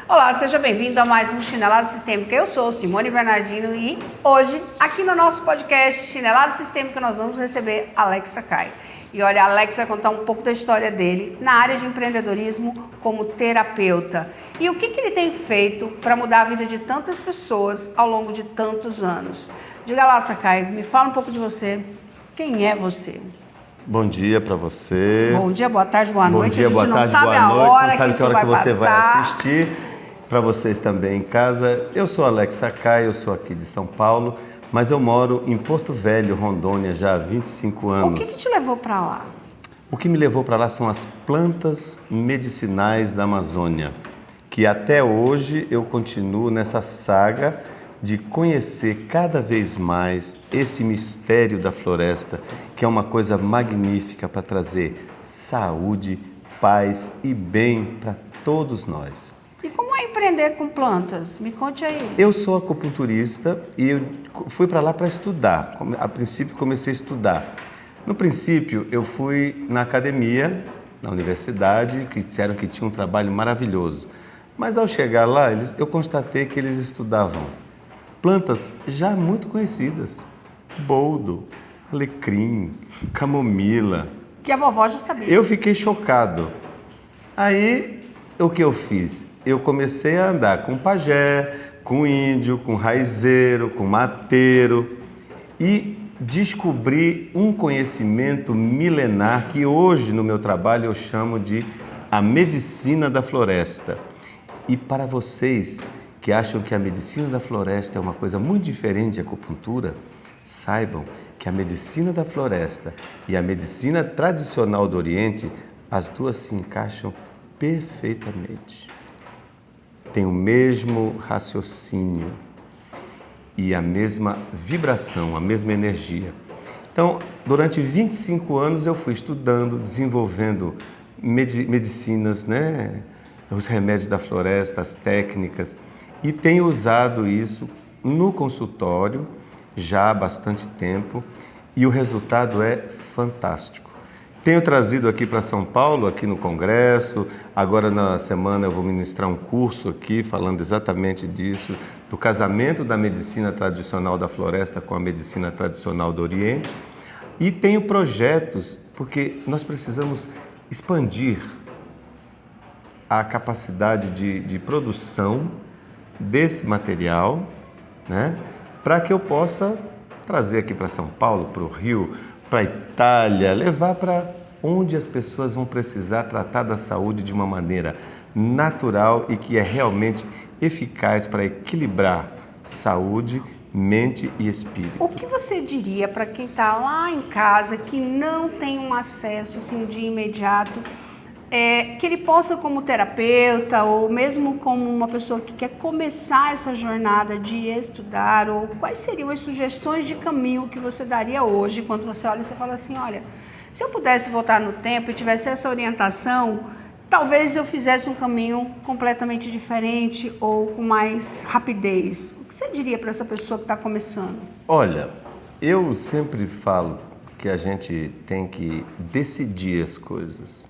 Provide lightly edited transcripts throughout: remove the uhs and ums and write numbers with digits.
Olá, seja bem-vindo a mais um Chinelada Sistêmica. Eu sou Simone Bernardino e hoje, aqui no nosso podcast Chinelada Sistêmica, nós vamos receber Alex Sakai. E olha, Alex vai contar um pouco da história dele na área de empreendedorismo como terapeuta. E o que ele tem feito para mudar a vida de tantas pessoas ao longo de tantos anos. Diga lá, Sakai, me fala um pouco de você. Quem é você? Bom dia para você. Bom dia, boa tarde, boa noite. Bom dia, boa tarde, a gente não sabe a hora que isso vai você vai passar. assistir. Para vocês também em casa, eu sou Alex Sakai, eu sou aqui de São Paulo, mas eu moro em Porto Velho, Rondônia, já há 25 anos. O que te levou para lá? O que me levou para lá são as plantas medicinais da Amazônia, que até hoje eu continuo nessa saga de conhecer cada vez mais esse mistério da floresta, que é uma coisa magnífica para trazer saúde, paz e bem para todos nós. E como é empreender com plantas? Me conte aí. Eu sou acupunturista e eu fui para lá para estudar. A princípio comecei a estudar. No princípio eu fui na academia, na universidade, que disseram que tinha um trabalho maravilhoso. Mas ao chegar lá eu constatei que eles estudavam plantas já muito conhecidas. Boldo, alecrim, camomila. Que a vovó já sabia. Eu fiquei chocado. Aí o que eu fiz? Eu comecei a andar com pajé, com índio, com raizeiro, com mateiro e descobri um conhecimento milenar que hoje no meu trabalho eu chamo de a medicina da floresta. E para vocês que acham que a medicina da floresta é uma coisa muito diferente de acupuntura, saibam que a medicina da floresta e a medicina tradicional do Oriente, as duas se encaixam perfeitamente. Tem o mesmo raciocínio e a mesma vibração, a mesma energia. Então, durante 25 anos eu fui estudando, desenvolvendo medicinas, os remédios da floresta, as técnicas, e tenho usado isso no consultório já há bastante tempo e o resultado é fantástico. Tenho trazido aqui para São Paulo, aqui no Congresso, agora na semana eu vou ministrar um curso aqui falando exatamente disso, do casamento da medicina tradicional da floresta com a medicina tradicional do Oriente. E tenho projetos, porque nós precisamos expandir a capacidade de produção desse material, para que eu possa trazer aqui para São Paulo, para o Rio, para a Itália, levar para onde as pessoas vão precisar tratar da saúde de uma maneira natural e que é realmente eficaz para equilibrar saúde, mente e espírito. O que você diria para quem está lá em casa, que não tem um acesso assim, de imediato, que ele possa como terapeuta ou mesmo como uma pessoa que quer começar essa jornada de estudar, ou quais seriam as sugestões de caminho que você daria hoje quando você olha e você fala assim, olha, se eu pudesse voltar no tempo e tivesse essa orientação, talvez eu fizesse um caminho completamente diferente ou com mais rapidez. O que você diria para essa pessoa que está começando? Olha, eu sempre falo que a gente tem que decidir as coisas.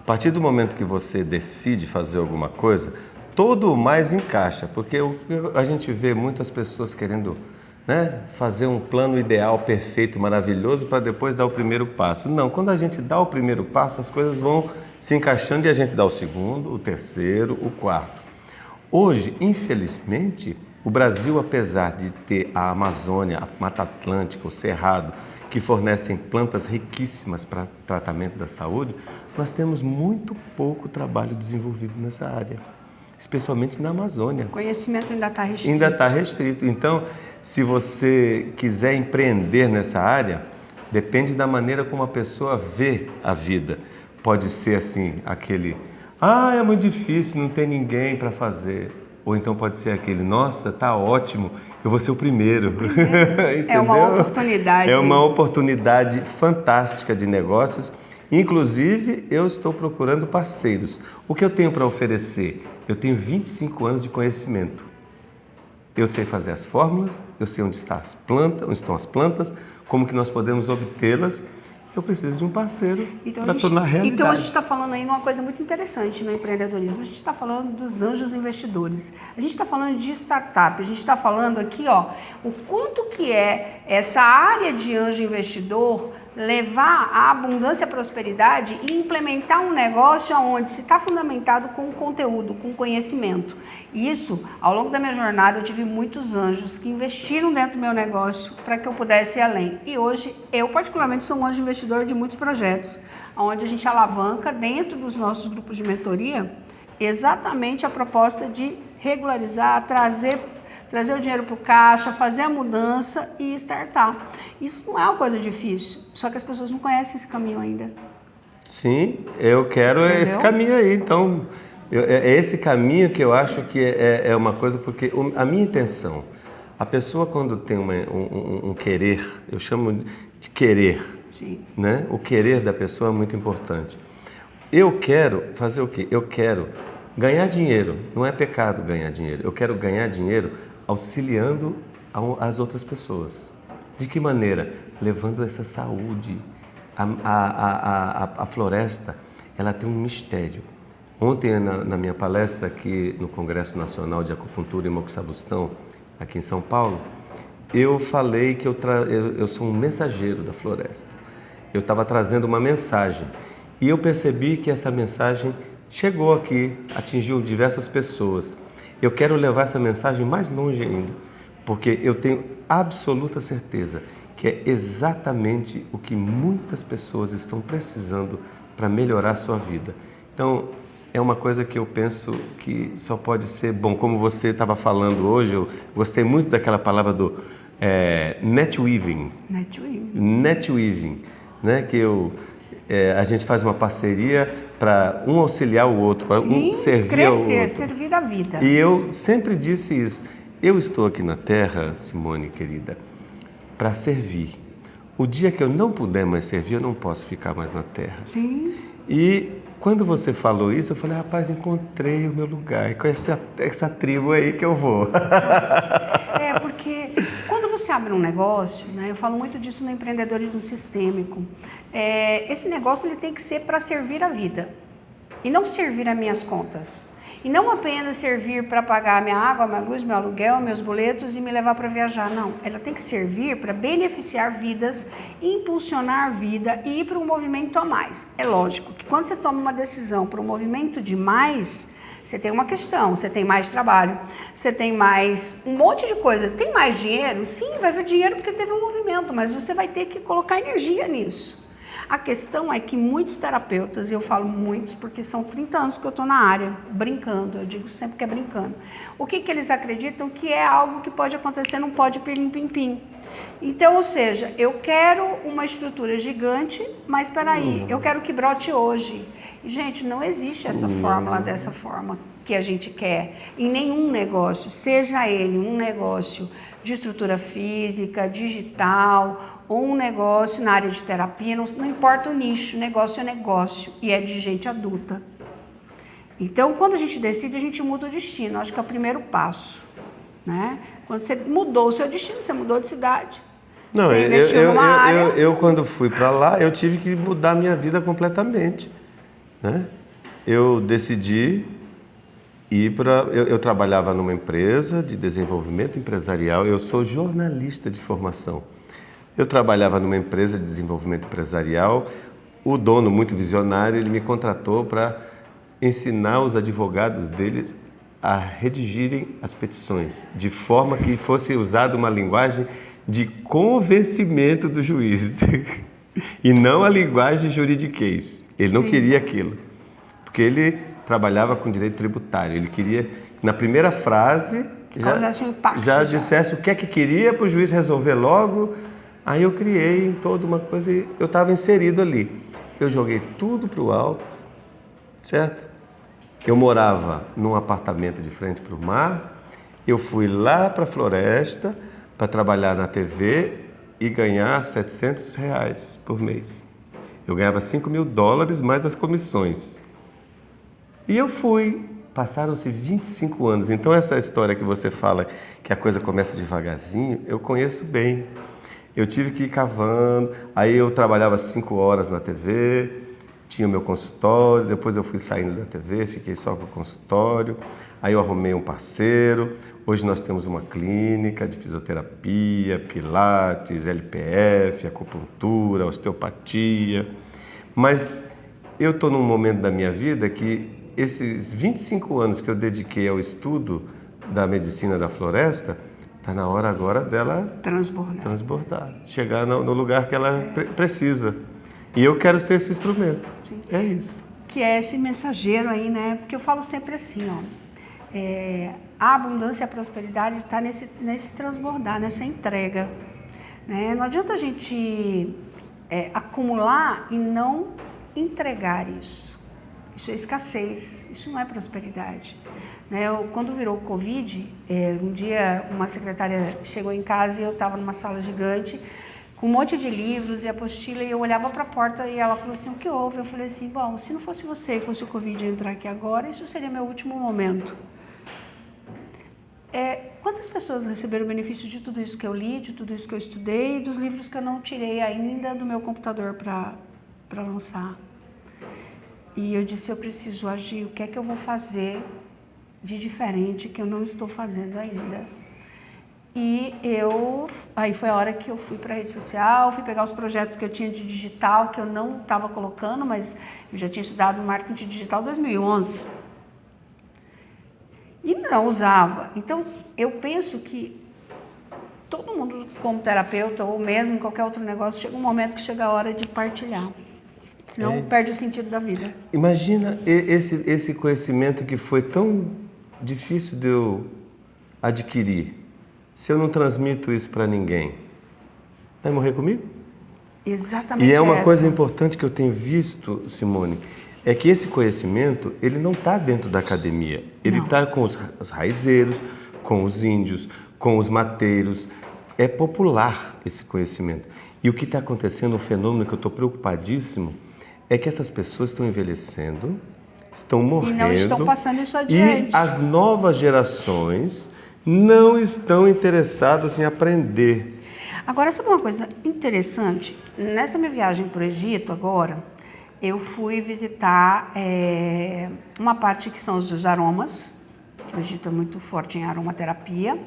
A partir do momento que você decide fazer alguma coisa, todo o mais encaixa, porque a gente vê muitas pessoas querendo fazer um plano ideal, perfeito, maravilhoso, para depois dar o primeiro passo. Não, quando a gente dá o primeiro passo, as coisas vão se encaixando e a gente dá o segundo, o terceiro, o quarto. Hoje, infelizmente, o Brasil, apesar de ter a Amazônia, a Mata Atlântica, o Cerrado, que fornecem plantas riquíssimas para tratamento da saúde, nós temos muito pouco trabalho desenvolvido nessa área, especialmente na Amazônia. O conhecimento ainda está restrito. Ainda está restrito. Então, se você quiser empreender nessa área, depende da maneira como a pessoa vê a vida. Pode ser assim, aquele, é muito difícil, não tem ninguém para fazer. Ou então pode ser aquele, nossa, tá ótimo, eu vou ser o primeiro. É uma oportunidade. É uma oportunidade fantástica de negócios. Inclusive, eu estou procurando parceiros. O que eu tenho para oferecer? Eu tenho 25 anos de conhecimento. Eu sei fazer as fórmulas, eu sei onde estão as plantas, como que nós podemos obtê-las eu preciso de um parceiro Então, para tornar realidade. Então a gente está falando aí de uma coisa muito interessante no empreendedorismo. A gente está falando dos anjos investidores. A gente está falando de startup. A gente está falando aqui, ó, o quanto que é essa área de anjo investidor levar a abundância e a prosperidade e implementar um negócio onde se está fundamentado com conteúdo, com conhecimento. Isso, ao longo da minha jornada, eu tive muitos anjos que investiram dentro do meu negócio para que eu pudesse ir além. E hoje, eu particularmente sou um anjo investidor de muitos projetos, onde a gente alavanca dentro dos nossos grupos de mentoria exatamente a proposta de regularizar, trazer o dinheiro para o caixa, fazer a mudança e startar. Isso não é uma coisa difícil, só que as pessoas não conhecem esse caminho ainda. Sim, eu quero esse caminho aí. Então, é esse caminho que eu acho que é uma coisa, porque a minha intenção, a pessoa quando tem um querer, eu chamo de querer, sim, né? O querer da pessoa é muito importante. Eu quero fazer o quê? Eu quero ganhar dinheiro. Não é pecado ganhar dinheiro. Eu quero ganhar dinheiro auxiliando as outras pessoas. De que maneira? Levando essa saúde. A floresta, ela tem um mistério. Ontem, na minha palestra aqui no Congresso Nacional de Acupuntura e Moxabustão, aqui em São Paulo, eu falei que eu sou um mensageiro da floresta. Eu estava trazendo uma mensagem e eu percebi que essa mensagem chegou aqui, atingiu diversas pessoas. Eu quero levar essa mensagem mais longe ainda, porque eu tenho absoluta certeza que é exatamente o que muitas pessoas estão precisando para melhorar a sua vida. Então, é uma coisa que eu penso que só pode ser bom. Como você estava falando hoje, eu gostei muito daquela palavra do netweaving. Netweaving, né? Que a gente faz uma parceria para um auxiliar o outro, para um servir ao outro. Servir a vida. E eu sempre disse isso. Eu estou aqui na Terra, Simone, querida, para servir. O dia que eu não puder mais servir, eu não posso ficar mais na Terra. Sim. E quando você falou isso, eu falei, rapaz, encontrei o meu lugar. E com essa tribo aí que eu vou. Porque quando você abre um negócio, né, eu falo muito disso no empreendedorismo sistêmico, esse negócio ele tem que ser para servir a vida e não servir as minhas contas. E não apenas servir para pagar a minha água, a minha luz, meu aluguel, meus boletos e me levar para viajar. Não, ela tem que servir para beneficiar vidas, impulsionar a vida e ir para um movimento a mais. É lógico que quando você toma uma decisão para um movimento de mais, você tem uma questão, você tem mais trabalho, você tem mais um monte de coisa. Tem mais dinheiro? Sim, vai haver dinheiro porque teve um movimento, mas você vai ter que colocar energia nisso. A questão é que muitos terapeutas, e eu falo muitos porque são 30 anos que eu estou na área, brincando, eu digo sempre que é brincando. O que eles acreditam que é algo que pode acontecer, não pode pirlim-pim-pim. Então, ou seja, eu quero uma estrutura gigante, mas espera aí, eu quero que brote hoje. E, gente, não existe essa fórmula dessa forma que a gente quer em nenhum negócio, seja ele um negócio de estrutura física, digital, ou um negócio na área de terapia, não importa o nicho, negócio é negócio e é de gente adulta. Então, quando a gente decide, a gente muda o destino, acho que é o primeiro passo, né? Quando você mudou o seu destino, você mudou de cidade, não, você investiu numa área. Eu, quando fui para lá, eu tive que mudar a minha vida completamente, né? Eu decidi eu trabalhava numa empresa de desenvolvimento empresarial, eu sou jornalista de formação. Eu trabalhava numa empresa de desenvolvimento empresarial, o dono, muito visionário, ele me contratou para ensinar os advogados deles a redigirem as petições, de forma que fosse usada uma linguagem de convencimento do juiz, e não a linguagem juridiquês. Ele não queria aquilo, porque ele trabalhava com direito tributário. Ele queria, na primeira frase, já dissesse o que é que queria para o juiz resolver logo. Aí eu criei toda uma coisa e eu estava inserido ali. Eu joguei tudo para o alto, certo? Eu morava num apartamento de frente para o mar. Eu fui lá para a floresta para trabalhar na TV e ganhar R$700 por mês. Eu ganhava $5.000 mais as comissões. E eu fui, passaram-se 25 anos, então essa história que você fala que a coisa começa devagarzinho, eu conheço bem. Eu tive que ir cavando, aí eu trabalhava 5 horas na TV, tinha o meu consultório, depois eu fui saindo da TV, fiquei só com o consultório, aí eu arrumei um parceiro, hoje nós temos uma clínica de fisioterapia, pilates, LPF, acupuntura, osteopatia, mas eu estou num momento da minha vida que esses 25 anos que eu dediquei ao estudo da medicina da floresta, está na hora agora dela transbordar, chegar no lugar que ela precisa. E eu quero ser esse instrumento. Sim. É isso. Que é esse mensageiro aí, né? Porque eu falo sempre assim, ó. A abundância e a prosperidade está nesse transbordar, nessa entrega. Né? Não adianta a gente acumular e não entregar isso. Isso é escassez, isso não é prosperidade. Né? Quando virou o Covid, um dia uma secretária chegou em casa e eu estava numa sala gigante com um monte de livros e apostila e eu olhava para a porta e ela falou assim, o que houve? Eu falei assim, bom, se não fosse você e fosse o Covid entrar aqui agora, isso seria meu último momento. Quantas pessoas receberam o benefício de tudo isso que eu li, de tudo isso que eu estudei, dos livros que eu não tirei ainda do meu computador para lançar? E eu disse, eu preciso agir, o que é que eu vou fazer de diferente que eu não estou fazendo ainda? E aí foi a hora que eu fui para a rede social, fui pegar os projetos que eu tinha de digital, que eu não estava colocando, mas eu já tinha estudado marketing digital em 2011. E não usava. Então, eu penso que todo mundo, como terapeuta ou mesmo qualquer outro negócio, chega um momento que chega a hora de partilhar. Senão perde o sentido da vida. Imagina esse conhecimento que foi tão difícil de eu adquirir. Se eu não transmito isso para ninguém, vai morrer comigo? Exatamente. E é uma coisa importante que eu tenho visto, Simone, é que esse conhecimento, ele não está dentro da academia. Ele está com os raizeiros, com os índios, com os mateiros. É popular esse conhecimento. E o que está acontecendo, um fenômeno que eu estou preocupadíssimo, é que essas pessoas estão envelhecendo, estão morrendo. E não estão passando isso adiante. E as novas gerações não estão interessadas em aprender. Agora, sabe uma coisa interessante? Nessa minha viagem para o Egito agora, eu fui visitar uma parte que são os aromas, que o Egito é muito forte em aromaterapia,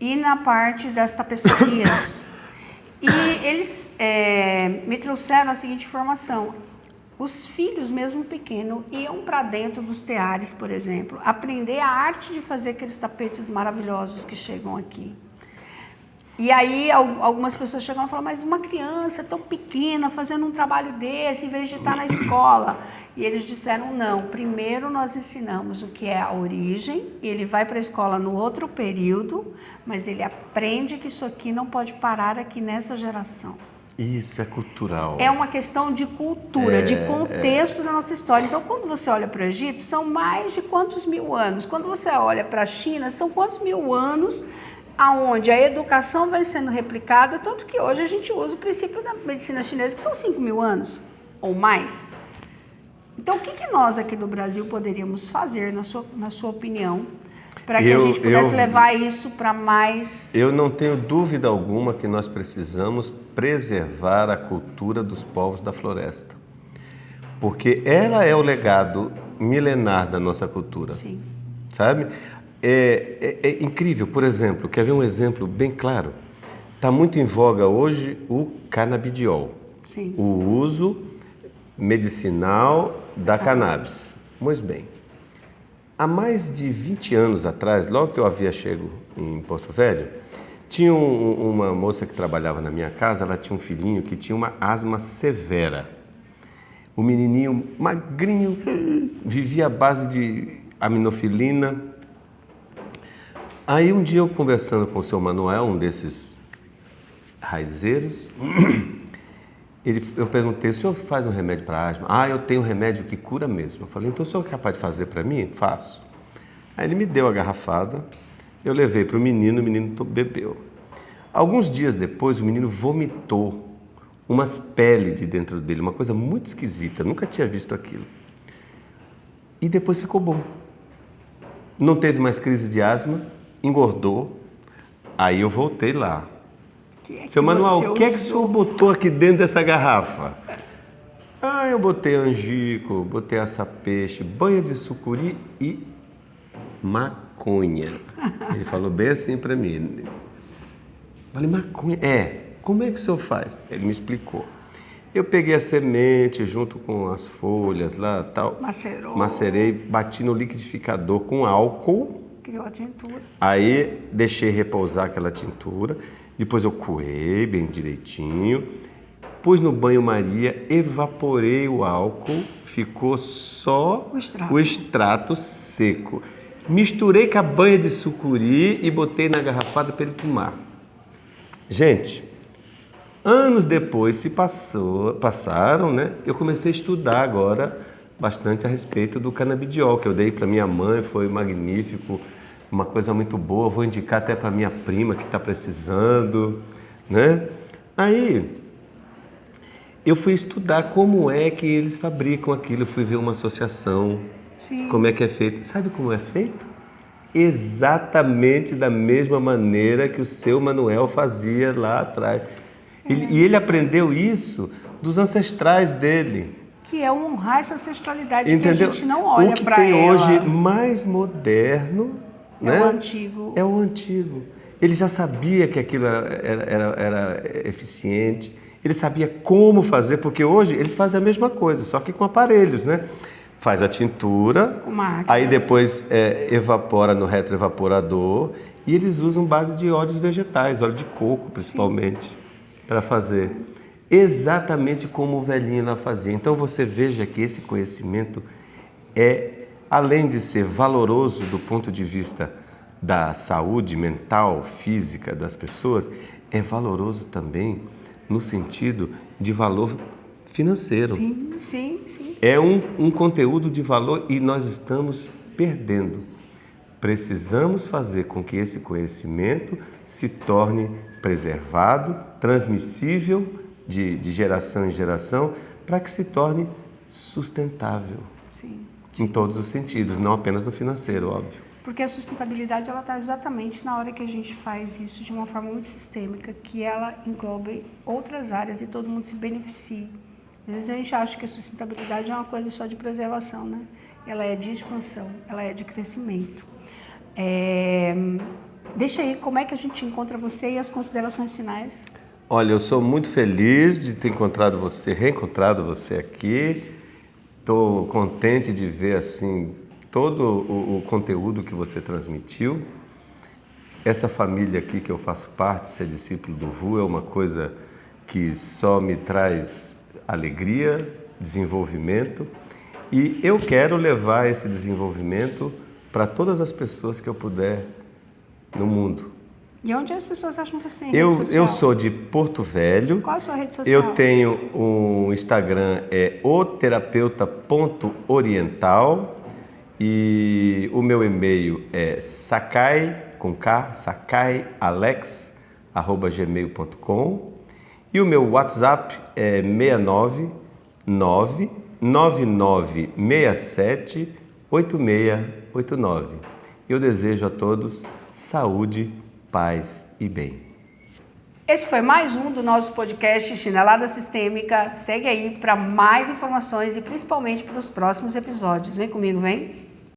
e na parte das tapeçarias. E eles me trouxeram a seguinte informação: os filhos, mesmo pequenos, iam para dentro dos teares, por exemplo, aprender a arte de fazer aqueles tapetes maravilhosos que chegam aqui. E aí algumas pessoas chegam e falam, mas uma criança tão pequena fazendo um trabalho desse, em vez de estar na escola. E eles disseram, não, primeiro nós ensinamos o que é a origem, ele vai para a escola no outro período, mas ele aprende que isso aqui não pode parar aqui nessa geração. Isso é cultural. É uma questão de cultura, de contexto da nossa história. Então, quando você olha para o Egito, são mais de quantos mil anos? Quando você olha para a China, são quantos mil anos aonde a educação vai sendo replicada, tanto que hoje a gente usa o princípio da medicina chinesa, que são 5 mil anos ou mais. Então, o que nós aqui no Brasil poderíamos fazer, na sua opinião, para que a gente pudesse levar isso para mais... Eu não tenho dúvida alguma que nós precisamos preservar a cultura dos povos da floresta. Porque ela é o legado milenar da nossa cultura. Sim. Sabe? É incrível. Por exemplo, quer ver um exemplo bem claro? Está muito em voga hoje o canabidiol. Sim. O uso medicinal da cannabis. Pois bem, há mais de 20 anos atrás, logo que eu havia chego em Porto Velho, tinha uma moça que trabalhava na minha casa, ela tinha um filhinho que tinha uma asma severa. O menininho magrinho, vivia à base de aminofilina. Aí um dia eu conversando com o seu Manuel, um desses raizeiros, eu perguntei, o senhor faz um remédio para asma? Ah, eu tenho um remédio que cura mesmo. Eu falei, então o senhor é capaz de fazer para mim? Faço. Aí ele me deu a garrafada, eu levei para o menino bebeu. Alguns dias depois, o menino vomitou umas peles de dentro dele, uma coisa muito esquisita, nunca tinha visto aquilo. E depois ficou bom. Não teve mais crise de asma, engordou, aí eu voltei lá. Seu Manuel, o que é que o senhor botou aqui dentro dessa garrafa? Eu botei angico, botei aça-peixe, banha de sucuri e maconha. Ele falou bem assim para mim. Falei, maconha? Como é que o senhor faz? Ele me explicou. Eu peguei a semente junto com as folhas lá, tal. Macerei, bati no liquidificador com álcool. Criou a tintura. Aí deixei repousar aquela tintura. Depois eu coei bem direitinho. Pus no banho-maria, evaporei o álcool. Ficou só o extrato seco. Misturei com a banha de sucuri e botei na garrafada para ele tomar. Gente, anos depois passaram, né? Eu comecei a estudar agora bastante a respeito do canabidiol, que eu dei para minha mãe, foi magnífico, uma coisa muito boa. Vou indicar até para minha prima que está precisando, né? Aí eu fui estudar como é que eles fabricam aquilo, eu fui ver uma associação, como é que é feito. Sabe como é feito? Exatamente da mesma maneira que o seu Manuel fazia lá atrás. E ele aprendeu isso dos ancestrais dele. Que é honrar essa ancestralidade. Entendeu? Que a gente não olha para ela. O que tem hoje mais moderno, né? É o antigo. É o antigo. Ele já sabia que aquilo era eficiente, ele sabia como fazer, porque hoje eles fazem a mesma coisa, só que com aparelhos, né? Faz a tintura, aí depois evapora no retroevaporador e eles usam base de óleos vegetais, óleo de coco principalmente, para fazer exatamente como o velhinho lá fazia. Então você veja que esse conhecimento além de ser valoroso do ponto de vista da saúde mental, física das pessoas, é valoroso também no sentido de valor financeiro. Sim. É um conteúdo de valor e nós estamos perdendo. Precisamos fazer com que esse conhecimento se torne preservado, transmissível de geração em geração, para que se torne sustentável. Em todos os sentidos, não apenas no financeiro, óbvio. Porque a sustentabilidade ela está exatamente na hora que a gente faz isso de uma forma muito sistêmica, que ela englobe outras áreas e todo mundo se beneficie. Às vezes a gente acha que a sustentabilidade é uma coisa só de preservação, né? Ela é de expansão, ela é de crescimento. Deixa aí, como é que a gente encontra você e as considerações finais? Olha, eu sou muito feliz de ter reencontrado você aqui. Estou contente de ver assim todo o conteúdo que você transmitiu. Essa família aqui que eu faço parte, ser discípulo do VU, é uma coisa que só me traz alegria, desenvolvimento, e eu quero levar esse desenvolvimento para todas as pessoas que eu puder no mundo. E onde as pessoas acham você em rede social? Eu sou de Porto Velho. Qual a sua rede social? Eu tenho um Instagram, oterapeuta.oriental, e o meu e-mail é sakaialex@gmail.com, e o meu WhatsApp é 699-9967-8689. Eu desejo a todos saúde, paz e bem. Esse foi mais um do nosso podcast Chinelada Sistêmica. Segue aí para mais informações e principalmente para os próximos episódios. Vem comigo, vem!